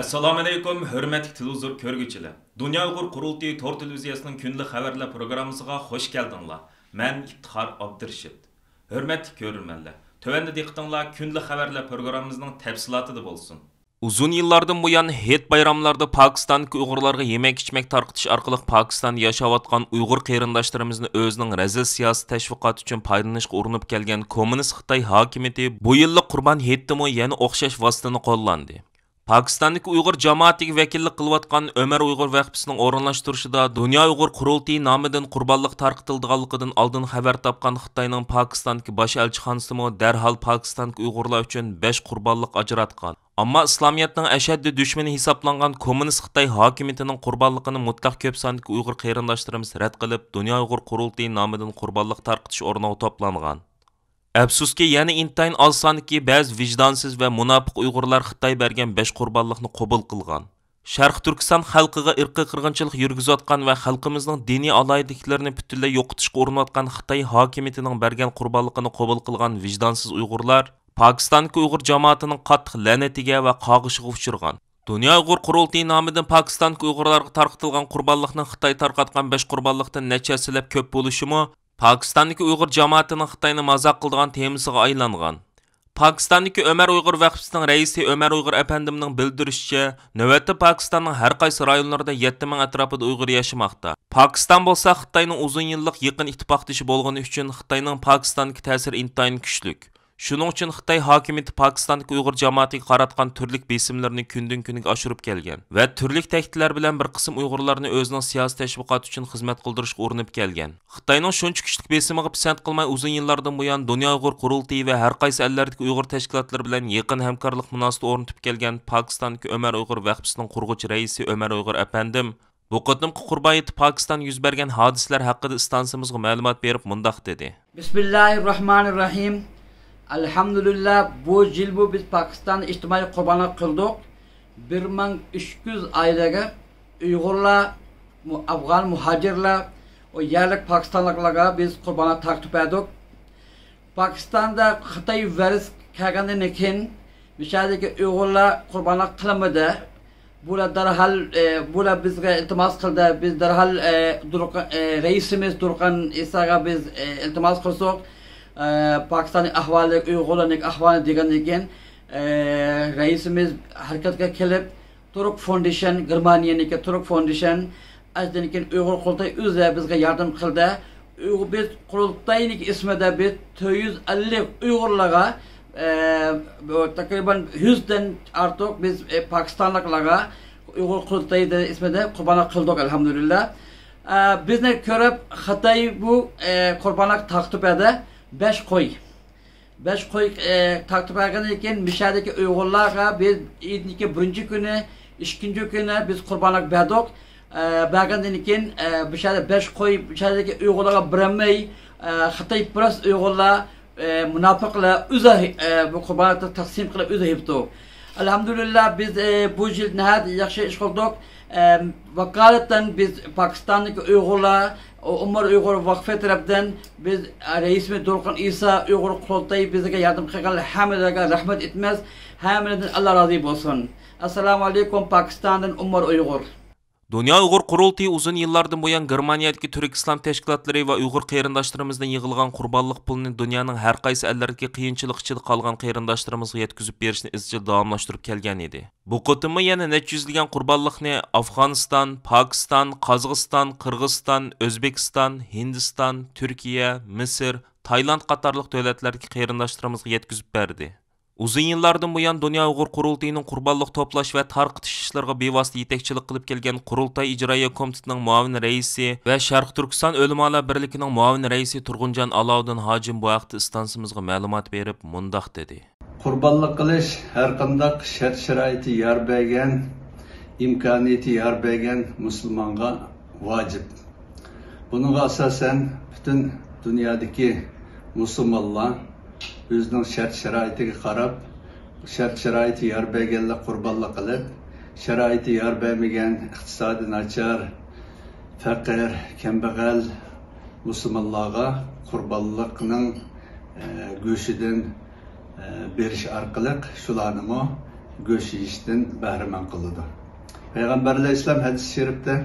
Assalomu alaykum, hurmatli televizor ko'rguvchilar. Dunyo Uyg'ur qurultiyi Tor televiziyasining kunlik xabarlar programmasiga xush keldinglar. Men İftixar Abdurashid. Hurmatli ko'ruvchilar, tövəndə diqqətinizlər kunlik xabarlar programmamızın təfsilatı bo'lsin. Uzun yıllardan bu yan het bayramlarda Pakistandagi Uyg'urlarga yemek-içmek tarqitish orqali Pakistonda yashayotgan Uyg'ur qarindoshlarimizni o'zining razil siyosiy tashviqoti uchun foydalanishga urinib kelgan kommunist Xitoy hokimiyati bu yillik Qurban hayitida yana o'xshash vositani qo'llandi. Pakistondagi Uyg'ur jamoatiga vakillik qilayotgan Ömer Uyg'ur vaqfisining o'rinlashtirishida Dunyo Uyg'ur qurultiyi nomidan qurbonlik tarqitilganligidan oldin xabar topgan Xitoyning Pakistondagi bosh elchixonasi darhol Pakistondagi Uyg'urlar uchun 5 qurbonlik ajratgan. Ammo islomiyatning ashaddiy dushmani hisoblangan kommunist Xitoy hokimiyatining qurbonligini mutlaq ko'p sondagi Uyg'ur qarindoshlarimiz rad qilib, Dunyo Uyg'ur qurultiyi nomidan qurbonlik tarqitish o'rniga to'plangan. Afsuski, yana intayin oz sondagi ba'zi vijdonsiz va munofiq Uyg'urlar Xitoy bergan 5 qurbonlikni qabul qilgan. Sharq Turkiston xalqiga irqiy qirg'inchilik yurgizayotgan va xalqimizning diniy alayidliklarini butunlay yo'qotishga urinayotgan Xitoy hokimiyatining bergan qurbonligini qabul qilgan vijdonsiz Uyg'urlar Pakistondagi Uyg'ur jamoatining qattiq la'natiga va qog'ishiga uchirgan. Dunyo Uyg'ur qurultiyi nomidan Pakistondagi Uyg'urlarga tarqatilgan qurbonlikning Xitoy tarqatgan 5 qurbonlikdan nechasilab ko'p bo'lishimi Pakistondagi Uyg'ur jamoatining Xitoyni mazoq qilgan temasiga aylangan. Pakistondagi Ömer Uyg'ur vaqfisining raisi Ömer Uyg'ur apandimning bildirishicha, navbatda Pakistonning har qaysi rayonlarida 7000 atrofida Uyg'ur yashamoqda. Pakiston bo'lsa Xitoyning uzun yillik yaqin ittifoqdoshi bo'lgani uchun Xitoyning Pakistondagi ta'siri intayin kuchli. Shuning uchun Xitoy hokimiyati Pakistondagi Uyg'ur jamoatiga qaratgan turli besimlarni kundan kunga oshirib kelgan va turli tahdidlar bilan bir qism Uyg'urlarni o'zining siyosiy tashviqoti uchun xizmat qildirishga urinib kelgan. Xitoyning shuncha kuchli besimiga pisand qilmay uzun yillardan buyon Dunyo Uyg'ur qurultiyi va har qaysi ellardagi Uyg'ur tashkilotlari bilan yaqin hamkorlik munosabati o'rnatib kelgan Pakistondagi Ömer Uyg'ur vaqfisining qurg'uvchi raisi Ömer Uyg'ur apandim bu qatimqi qurboniyat Pakiston yuz bergan hodisalar haqida istansimizga ma'lumot berib mundoq dedi. Bismillahirrahmanirrahim. Alhamdulillah bu yil bu biz Pakiston ijtimoiy qurbonlik qildik. 1300 oilaga Uyg'urlar, Afg'on muhojirlar va yerlik Pokistonliklarga biz qurbonlik tartib etdik. Pakistonda Xitoy virus kelgandan keyin bishadagi Uyg'urlar qurbonlik qilinmadi. Bular darhol bular bizga iltimos qildi. Biz darhol raisimiz Turqan Isaga biz iltimos qilsak Pakistan'ın ahvali, Uyg'urlarning ahvoli degandan keyin raisimiz harakatga kelib Turk Foundation, Germaniyaniki Turk Foundation azdan keyin Uyg'ur qurultayi o'zi bizga yordam qildi. Biz qurultayning ismida biz 450 Uyg'urlarga takriban 100 dan ortiq biz Pakistonliklarga Uyg'ur qurultayi ismida qurbonlik qildik alhamdulillah. Bizni ko'rib Xitoy bu qurbonlik taqdim etdi. 5 qo'y tartib etgandan keyin mishadagi Uyg'urlarga biz Eidniki birinchi kuni, ikkinchi kuni biz qurbonlik berdik. Bergandan keyin mishada 5 qo'y mishadagi Uyg'urlarga biramay Xitoy pras Uyg'urlar munofiqlar o'zi bu qurbonlikni taqsim qilib o'zi yebdi. Alhamdulillah biz bu yil nihayat yaxshi ish qildik. Vakolatdan biz Pokistondagi Uyg'urlar Umar Uyg'ur vaqfi tarafdan biz raisimiz Turqan Isa Uyg'ur qurultayi bizga yardım qilgan hammalarga rahmat etmez. Hammalardan Alloh rozi bo'lsin. Assalomu alaykum Pokistondan Umar Uyg'ur. Dunyo Uyg'ur qurultiyi uzun yillardan buyon Germaniyadagi Turk islom tashkilotlari va Uyg'ur qarindoshlarimizdan yig'ilgan qurbonlik pulini dunyoning har qaysi ellardagi qiyinchilik ichida qolgan qarindoshlarimizga yetkazib berishni izchil davomlashtirib kelgan edi. Bu qatimmi yana necha yuzlagan qurbonlikni Afg'oniston, Pokiston, Qozog'iston, Qirg'iziston, O'zbekiston, Hindiston, Turkiya, Misr, Tayland qatorliq davlatlarga qarindoshlarimizga yetkazib berdi. Uzun yillardan buyon Dunyo Uyg'ur qurultiyining qurbonlik to'plash va tarqitish ishlariga bevosita yetakchilik qilib kelgan Qurultay ijroiya komitetining muavin raisi va Sharq Turkiston o'limalar birligining muavin raisi Turg'unjon Alovuddin hojim bu vaqtda istansimizga ma'lumot berib mundoq dedi. Qurbonlik qilish har qanday shart-sharoiti yor bergan, imkoniyati yor bergan musulmonga vojib. Bunga asosan butun dunyodagi musulmonlar o'zining shart-sharoitiga qarab, shart-sharoiti yor berganlar qurbonlik qilib, sharoiti yor bermagan, iqtisodi nachar, faqir, kambag'al musulmonlarga qurbonlikning go'shidan berish orqali shularni go'sht yeyishdan bahramand qiladi. Payg'ambarlar islom hadis-i sharifda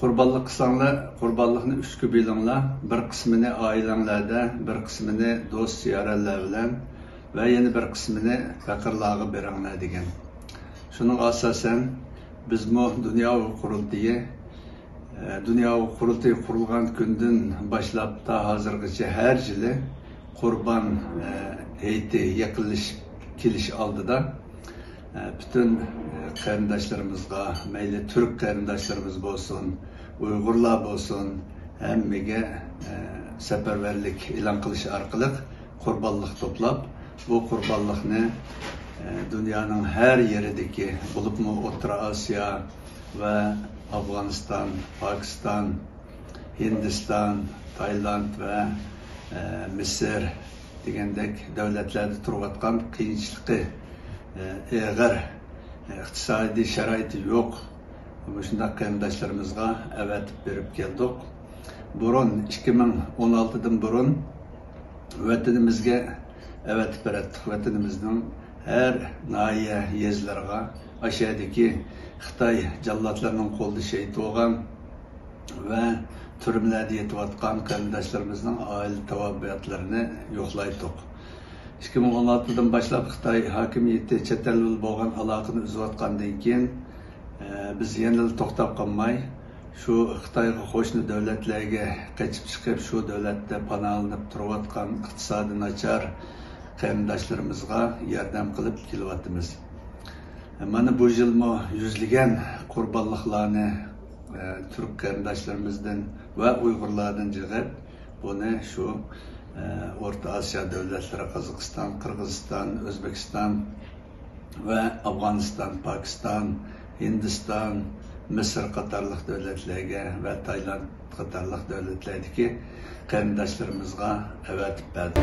Qurbanlık qilsanglar, qurbanlıkni 3 ga bo'linglar. Bir qismini oilanglarda, bir qismini do'st ziyoratlar bilan va yana bir qismini faqirlarga beringlar degan. Shuning asosan biz mu dunyoviy qurultiyi qurilgan kundan boshlab ta hozirgacha har yili Qurban hayiti yaqinlashib kelish oldida bütün qarindoshlarımızga, mayli Türk qarindoshlarimiz bo'lsin, Uyg'urlar bo'lsin, hammaga safarbarlik e'lon qilish orqali qurbonlik to'plab, bu qurbonlikni dunyoning har yeridagi, bo'libmi O'rta Osiyo va Afg'oniston, Pokiston, Hindiston, Tayland va Misr degandek davlatlarda turayotgan qiyinchiligi eğer iqtisadi sharoiti yo'q shunday qarindoshlarımızga avatib berib keldik. Burun 2016'dan burun vatanimizga avatib beratdik. Vatanimizning her nahiye yezlarga aşağıdaki Xitoy jallatlarning qo'lida shahid bo'lgan va turmlarda yetayotgan qarindoshlarımızning oila tavabiyatlarini yo'qlaydik. 2016'dan başlap Xitoy hokimiyati chet el bilan bo'lgan aloqani uzayotgandan keyin biz yana to'xtab qolmay shu Xitoyga qo'shni davlatlarga qochib chiqib shu davlatda panohlanib turayotgan iqtisodi nachar qarindoshlarimizga yordam qilib kelyapmiz. Mana bu yilmi yuzlagan qurbonliklarni Türk qarindoshlarimizdan va Uyg'urlardan jig'ib buni shu Orta Asya devletleri Kazakistan, Kırgızistan, Özbekistan ve Afganistan, Pakistan, Hindistan, Mısır Katarlık devletlerine ve Tayland Katarlık devletlerdeki qarindoshlarımızga avatib berdi.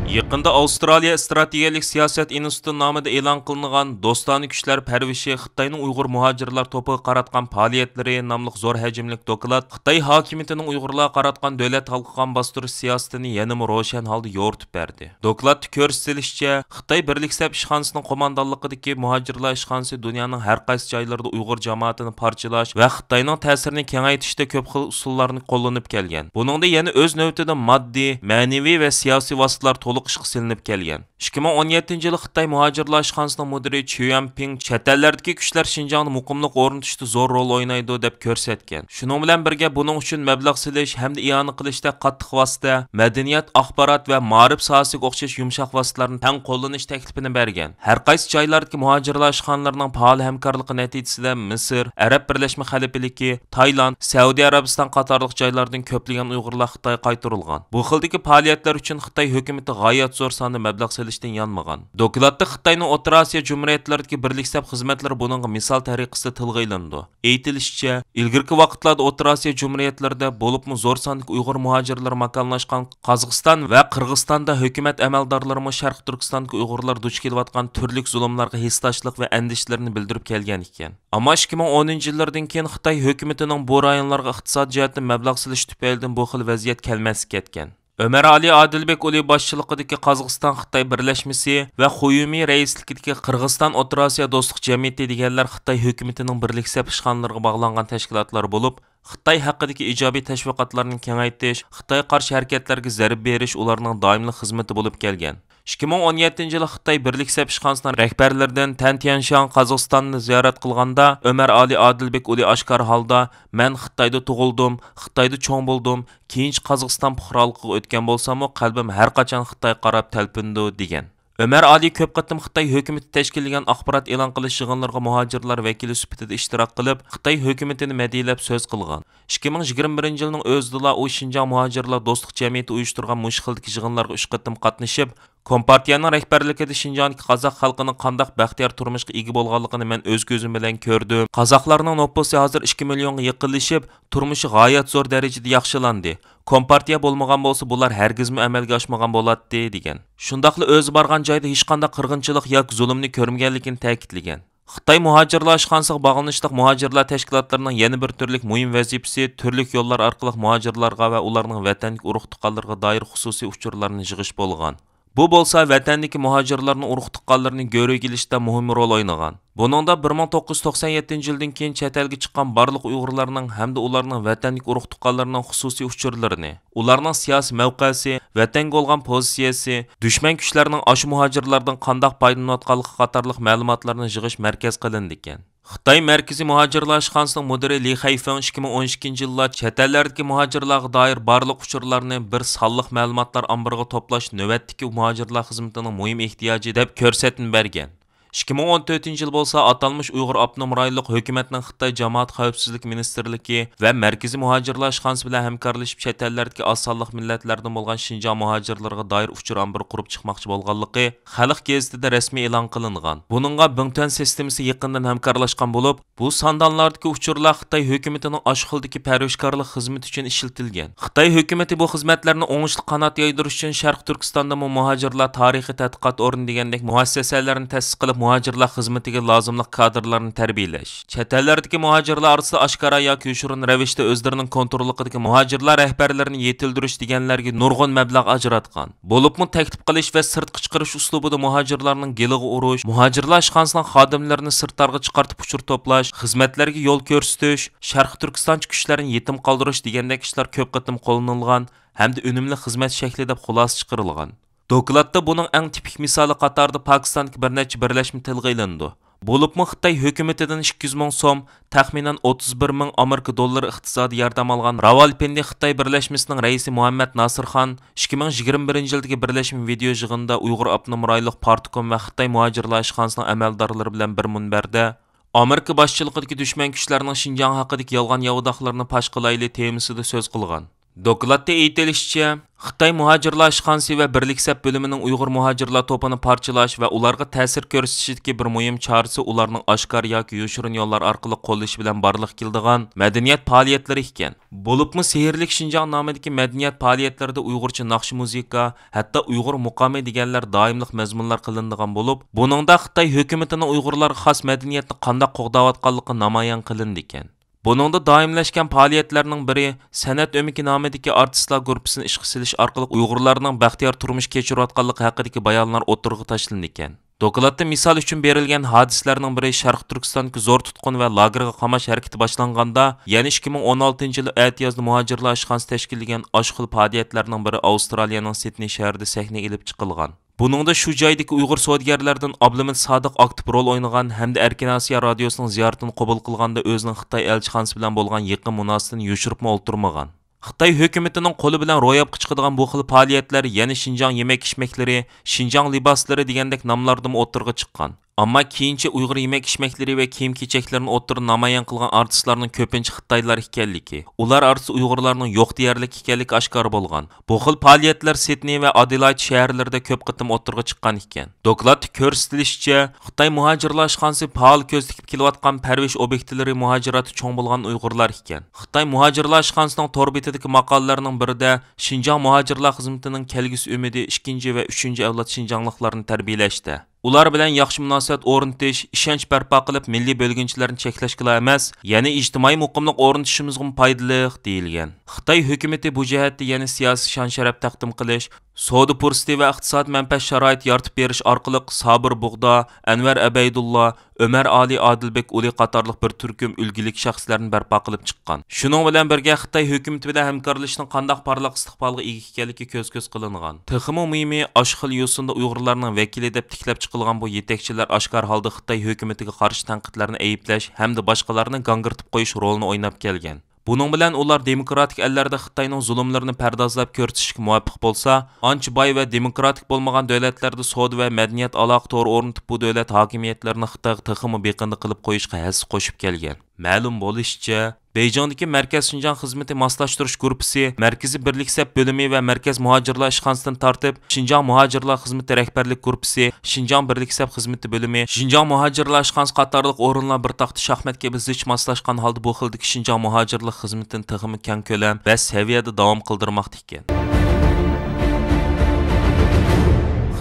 Yaqında Avstraliya Strategik Siyosat Instituti nomida e'lon qilingan Do'stona kuchlar parvishi Xitoyning Uyg'ur muhojirlar to'piga qaratgan faoliyatlari nomli zo'r hajmlik doklad Xitoy hokimiyatining Uyg'urlarga qaratgan davlat xalqiga bostirish siyosatini yanada ro'shan holda yo'ritib berdi. Dokladda ko'rsatilishicha, Xitoy Birlik Sap ishxonasining qo'mondonligidagi muhojirlar ishxonasi dunyoning har qaysi joylarida Uyg'ur jamoatini parchalash va Xitoyning ta'sirini kengaytirishda ko'p xil usullarni qo'llanib kelgan. Buningda yana o'z navbatida moddiy, ma'naviy va siyosiy vositalar ishqa silinib kelgan. 2017-yili Xitoy muhojirlar ishxonasining mudiri Chu Yamping chet ellardagi kuchlar Xinjiangni muqimlik o'rnatishda zo'r rol o'ynaydi deb ko'rsatgan. Shuning bilan birga buning uchun mablag' silish hamda i'ona qilishda qattiq vosita, madaniyat, axborot va ma'rif sohasiga o'xshash yumshoq vositalarni tang qo'llanish taklifini bergan. Har qaysi joylardagi muhojirlar ishxonalarining faol hamkorligi natijasida Misr, Arab Birlashma Xalifaligi, Tayland, Saudiya Arabiston qatorliq joylardan ko'plagan Uyg'urlar Xitoyga qaytarilgan. Bu xildagi faoliyatlar uchun Xitoy hukumati g'oyat zo'r sonda mablag' selishdan yanmagan. Dokladda Xitoyning O'rta Osiyo Jumhuriyatlaridagi Birlik Sap xizmatlari buning misol tariqasida tilga ilindi. Aytilishicha, ilgirki vaqtlarda O'rta Osiyo Jumhuriyatlarida bo'libmi zo'r sonli Uyg'ur muhojirlar makonlashgan Qozog'iston va Qirg'izistonda hukumat amaldorlari Sharq Turkistondagi Uyg'urlar duch kelayotgan turli zulmlarga hissdoshlik va andishlarini bildirib kelgan ekan. Ammo 2010-yillardan keyin Xitoy hukumatining bu rayonlarga iqtisodiy jihatdan mablag' selish tufaylidan bu xil vaziyat kelmasga ketgan. Ömer Ali Adilbek Uli başçılıqidagi Qozog'iston Xitoy birlashmasi va Xuyumi raisligidagi Qirg'iziston O'rta Osiyo do'stlik jamiyati deganlar Xitoy hukumatining Birlik Sap ishxonalariga bog'langan tashkilotlar bo'lib, Xitoy haqidagi ijobiy tashviqotlarni kengaytirish, Xitoy qarshi harakatlarga zarb berish ularning doimiy xizmati bo'lib kelgan. 2017-yili Xitoy Birlik Sap ishxonasining rahbarlaridan Tan Tianshan Qozog'istonni ziyorat qilganda Ömer Ali Adilbek Uli oshkor holda "Men Xitoyda tug'ildim, Xitoyda cho'ng bo'ldim, keyinchi Qozog'iston fuqaroligiga o'tgan bo'lsam-u, qalbim har qachon Xitoy qarab talpindi" degan. Ömer Ali ko'p qatim Xitoy hukumati tashkillagan axborot e'lon qilish yig'inlariga muhojirlar vakili sifatida ishtirok qilib, Xitoy hukumatini madhiyalab so'z qilgan. 2021-yilning o'zida u Xinjiang muhojirlar do'stlik jamiyati uyushtirgan mush xildagi yig'inlarga 3 qatim qatnashib, Kompartiyaning rahbarligida Xinjiangdagi qozoq xalqining qandaq baxtiyor turmushga ega bo'lganligini men o'z ko'zim bilan ko'rdim. Qozoqlarning nopusi hozir 2 millionga yaqinlashib, turmushi g'oyat zo'r darajada yaxshilandi. Kompartiya bo'lmagan bo'lsa, bular hargizmi amalga oshmagan bo'ladi degan. Shundaqla o'zi borgan joyda hech qanday qirg'inchilik yoki zulmni ko'rmaganligini ta'kidlagan. Xitoy muhojirlar ishxonasiga bog'lanishliq muhojirlar tashkilotlarining yana bir turlik muhim vazifasi turli yo'llar orqali muhojirlarga va ularning vataniga urug' tuqqanlarga doir xususiy uchurlarni yig'ish bo'lgan. Bu bolsa vatandagi muhojirlarning urug' tuqqanlarini go'rib kelishda muhim rol o'ynagan. Buningda 1997-yildan keyin chet elga chiqqan barliq Uyg'urlarning hamda ularning vatandagi urug' tuqqanlarining xususiy uchurlarini, ularning siyosiy mavqesi, vatanga bo'lgan pozitsiyasi, dushman kuchlarning ash muhojirlardan qanday foydalanayotganligi qatorliq ma'lumotlarni yig'ish markaz qilindi ekan. Xitoy Markaziy muhojirlar ishxonasining mudiri Li Haifeng 2012-yilda chet ellardagi muhojirlarga doir barliq uchurlarni bir sonliq ma'lumotlar ombiriga to'plash navbatdagi muhojirlar xizmatining muhim ehtiyoji deb ko'rsatma bergan. 2014-yil bo'lsa atalmış Uyg'ur Abnum rayonluq hukumatning Xitoy Jamoat xavfsizlik ministerligi va Markaziy muhojirlar ishxonasi bilan hamkorlashib chet ellardagi oz sonliq millatlardan bo'lgan Xinjiang muhojirlariga doir uchur ombiri qurib chiqmoqchi bo'lganligi Xalq gazetida rasmiy e'lon qilingan. Buningga Bingtuan sistemasi yaqindan hamkorlashgan bo'lib, bu sondonlardagi uchurlar Xitoy hukumatining oshxildagi parvishkorlik xizmati uchun ishlatilgan. Xitoy hukumati bu xizmatlarni o'ngishli qanot yoydirish uchun Sharq Turkistonda muhojirlar tarixiy tadqiqot o'rni degandek muassasalarni ta'sis qilib muhojirlar xizmatiga lozimli kadrlarni tarbiyalash. Chet ellardagi muhojirlar orasida oshkora yoki yoshirin ravishda o'zlarining kontrolidagi muhojirlar rahbarlarini yetildirish deganlarga nurg'un mablag' ajratgan. Bo'libmi taklif qilish va sirtqa chiqarish uslubida muhojirlarning geliga urush, muhojirlar ishxonasining xodimlarini sirtlarga chiqartib uchur to'plash, xizmatlarga yo'l ko'rsatish, Sharq Turkiston kuchlarini yetim qoldirish degandek ishlar ko'p qatim qo'llanilgan hamda unumli xizmat shakli deb xulosa chiqarilgan. Dokladda buning eng tipik misoli qatorida Pokistondagi bir necha birlashma tilga ilindi. Bo'libmi Xitoy hukumatidan 200 ming so'm, taxminan 31 ming Amerika dollari iqtisodiy yordam olgan Rawalpindi Xitoy birlashmasining raisi Muhammad Nasirxon 2021-yildagi birlashma video yig'inida Uyg'ur Abnum rayonluq Partikom va Xitoy muhojirlar ishxonasining amaldorlari bilan bir munbarda Amerika boshchiligidagi dushman kuchlarning Xinjiang haqidagi yolg'on yovdoqlarini pash qilayli temasida so'z qilgan. Dokladda aytilishicha, Xitoy muhojirlar ishxonasi va birliksab bo'limining Uyg'ur muhojirlar to'pini parchalash va ularga ta'sir ko'rsatishidagi bir muhim chorasi ularning oshkor yoki yoshirin yo'llar orqali qo'llash bilan bog'liq keladigan madaniyat faoliyatlari ekan. Bo'libmi sehrlik Xinjiang nomidagi madaniyat faoliyatlarida Uyg'urcha naqsh musiqa, hatto Uyg'ur muqomi deganlar doimlik mazmunlar qilinadigan bo'lib, buningda Xitoy hukumatining Uyg'urlarga xos madaniyatni qanday qo'g'dayotganligi namoyon qilindi ekan. Buningda doimlashgan faoliyatlarning biri san'at o'miki nomidagi artistlar guruhini ishga solish orqali Uyg'urlarning baxtiyor turmush kechirayotganligi haqidagi bayonlar o'tirg'i tashlandi ekan. Dokladda misol uchun berilgan hadislarning biri Sharq Turkistondagi zo'r tutqun va lagerga qamash harakati boshlanganda, ya'ni 2016-yil aytiyozda muhojirlar ishxonasi tashkillagan oshxil faoliyatlarning biri Avstraliyaning Sidney shahrida sahnaga ilib chiqilgan. Buningda shu joydagi Uyg'ur savdogarlardan Abdulhamid Sodiq aktiv rol o'ynagan hamda Erkin Osiyo radiosining ziyoratini qabul qilganda o'zining Xitoy elchixonasi bilan bo'lgan yaqin munosabatini yoshirib o'ltirmagan. Xitoy hukumatining qo'li bilan ro'yobga chiqadigan bu xil faoliyatlar, ya'ni Xinjiang yemak-ichmaklari, Xinjiang liboslari degandek nomlardan o'tirg'i chiqqan. Ammo keyincha Uyg'ur yemak-ichmaklari va kiyim-kechaklarni o'tirib namoyon qilgan artistlarning ko'pincha Xitoylar ekanligi, ular orasida Uyg'urlarning yo'q deyarlik ekanligi oshkor bo'lgan. Bu xil faoliyatlar Sidney va Adelaide shaharlarida ko'p qitim o'tirg'i chiqqan ekan. Dokladda ko'rsatilishicha, Xitoy muhojirlar ishxonasi faol ko'z tikib kelayotgan parvish obyektlari muhojirati cho'ng bo'lgan Uyg'urlar ekan. Xitoy muhojirlar ishxonasining tor betidagi maqolalarining birida Xinjiang muhojirlar xizmatining kelgusi umidi 2 va 3 avlod Xinjiangliklarni tarbiyalashda. Ular bilan yaxshi munosabat o'rnatish, ishonch barpo qilib milliy bo'lginchilarni cheklashga emas, ya'ni ijtimoiy muqimlik o'rnatishimizga foydali deyilgan. Xitoy hukumati bu jihatda yana siyosiy shon-sharaf taqdim qilish, savdo fursati va iqtisod manfaat sharoit yaratib berish orqali Sabir Bug'do, Anvar Abaydulla, Ömer Ali Adilbek Uli qatorliq bir turkum ulgilik shaxslarni barpo qilib chiqqan. Shuning bilan birga Xitoy hukumati bilan hamkorlashishning qanday parlaq istiqbolga ega ekanligi ko'z qilingan. Texmo muhimi oshxil yo'sinda Uyg'urlarning vakili deb tiklab chiqilgan bu yetakchilar oshkor holda Xitoy hukumatiga qarshi tanqidlarni ayiblash hamda boshqalarni gangirtib qo'yish rolini o'ynab kelgan. Buning bilan ular demokratik ellarda Xitoyning zulmlarini pardozlab ko'rsatishga muvaffaq bo'lsa, ancha boy va demokratik bo'lmagan davlatlarda savdo va madaniyat aloqa to'g'ri o'rnatib bu davlat hokimiyatlarini Xitoyga texmi beqindi qilib qo'yishga hassa qo'shib kelgan. Ma'lum bo'lishicha, Beyjingdagi Markaz Xinjiang xizmati moslashtirish guruhi, Markaziy birliksab bo'limi va Markaz muhojirlar ishxonasidan tortib, Xinjiang muhojirlar xizmati rahbarlik guruhi, Xinjiang birliksab xizmati bo'limi, Xinjiang muhojirlar ishxonasi qatorliq o'rinlar bir taxta shaxmat kabi zich moslashgan holda bu xildagi Xinjiang muhojirlar xizmatini texmi keng ko'lam va saviyada davom qildirmoqda ekan.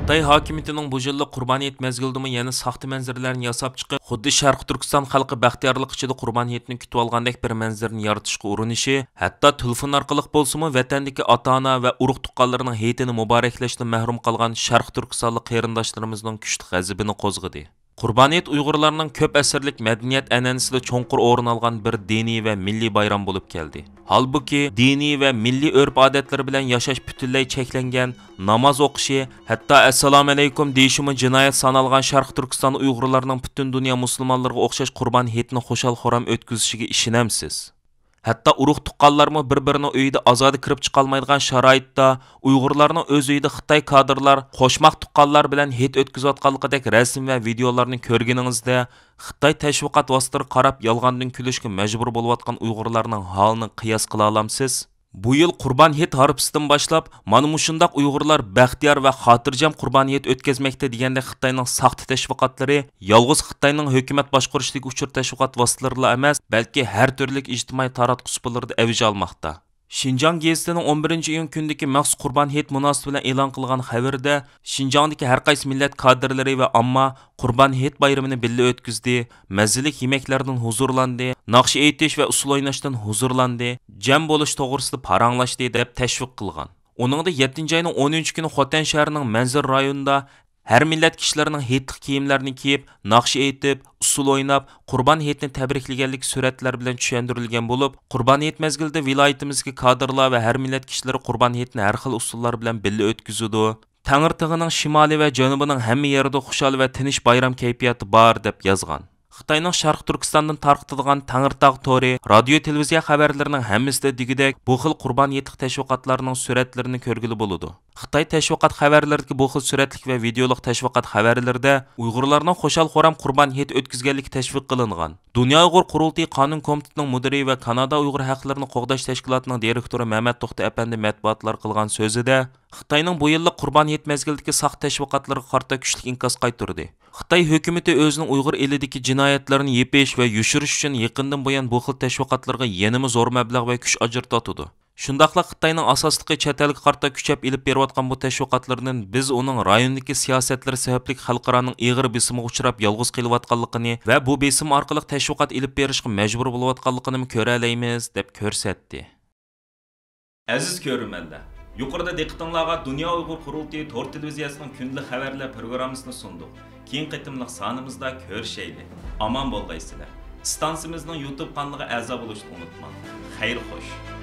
Xitoy hokimiyatining bu yillik Qurbaniyat mezgilidami yana saxta manzaralarni yasab chiqib, xuddi Sharq Turkiston xalqi baxtiyorlik ichida Qurbaniyatni kutib olgandek bir manzarani yaratishga urinishi, hatto telefon orqali bo'lsa-mu vatandagi ota-ona va urug' tuqqanlarining hayitini muboraklashdan mahrum qolgan Sharq Turkistonlik qarindoshlarimizning kuchli g'azabini qo'zg'adi. Qurbaniyat Uyg'urlarning ko'p asrlik madaniyat an'anasida cho'nqur o'rin olgan bir diniy va milliy bayram bo'lib keldi. Halbuki diniy va milliy urf-odatlar bilan yashash butunlay cheklangan, namoz o'qishi, hatto assalomu alaykum deyishimi jinoyat sanalgan Sharq Turkiston Uyg'urlarining butun dunyo musulmonlariga o'xshash Qurban hayitini xushal-xuram o'tkazishiga ishonamsiz? Hatto urug' tuqqanlarmi bir-birining uyida ozodi kirib chiqolmaydigan sharoitda Uyg'urlarning o'z uyida Xitoy kadrlar qo'shmoq tuqqanlar bilan hayit o'tkazayotganligidek rasm va videolarni ko'rganingizda Xitoy tashviqot vositalariga qarab yolg'ondan kulishga majbur bo'layotgan Uyg'urlarning holini qiyos qila olamsiz? Bu yil Qurban hayit harfisidan boshlab mana mushundoq Uyg'urlar baxtiyor va xotirjam Qurban hayit o'tkazmoqda deganda Xitoyning saxta tashviqotlari yolg'iz Xitoyning hukumat boshqaruvidagi uchur tashviqot vositalarida emas, balki har turli ijtimoiy taratqush usblarida avj olmoqda. Şinjan gezitining 11-iyun kundagi maxsus Qurban hayit munosabati bilan e'lon qilgan xabarda Şinjandagi har qaysi millat kadrlari va omma Qurban hayit bayramini birga o'tkazdi, mazali yemeklardan huzurlandi, naqsh aytish va usul o'ynashdan huzurlandi, jam bo'lish to'g'risida paranglashdi deb tashviq qilgan. Uningda 7-oyning 10-kuni Xotan shahrining Manzur rayonida her millet kişilerinin hayitlik kiyimlerini kiyip, naqsh aytib, usul oynab, Qurban hayitini tabriklaganlik suratlar bilan tushuntirilgan bo'lib, Qurban hayit mezgilida viloyatimizga kadrlar va her millet kişileri Qurban hayitini har xil usullar bilan birga o'tkazadi. Tangirtig'ining shimoliy va janubining hamma yerida xushal va tinch bayram kayfiyati bor deb yozgan. Xitoyning Sharq Turkistondan tarqatilgan Tangirtog' tori, radio televiziya xabarlarining hammasida degidek bu xil Qurban hayit tashviqotlarining suratlarini ko'rgili bo'ladi. Xitoy tashviqot xabarlaridagi bu xil suratlik va videolik tashviqot xabarlarida Uyg'urlarning xushal-xuram Qurban hayit o'tkazganligi tashviq qilingan. Dunyo Uyg'ur qurultiyi qonun komitetining mudiri va Kanada Uyg'ur haqlarini qo'g'dash tashkilotining direktori Mehmet To'xta apandi matbuotlar qilgan so'zida Xitoyning bu yillik Qurban hayit mezgilidagi saxta tashviqotlarga qarta kuchli inkas qaytardi. Xitoy hukumati o'zining Uyg'ur elidagi jinoyatlarni yepish va yushirish uchun yaqindan buyon bu xil tashviqotlarga yanada zo'r mablag' va kuch ajratadi. Shundaqla Xitoyning asosligi chet elga qarta kuchab elib berayotgan bu tashviqotlardan biz uning rayondagi siyosatlari sababli xalqaroning ig'ir besimiga uchrab yolg'iz qilayotganligini va bu besim orqali tashviqot elib berishga majbur bo'layotganligini ko'ra olamiz deb ko'rsatdi. Aziz ko'rmanlar, yuqorida diqqatingizga Dunyo Uyg'ur qurultiyi tor televiziyasining kundalik xabarlar programmasini sundik. Keyin qitimliq sonimizda ko'rishaylik. Aman bo'lgaysizlar. Stansimizning YouTube kanaliga a'zo bo'lishni unutmang. Xayr xo'sh.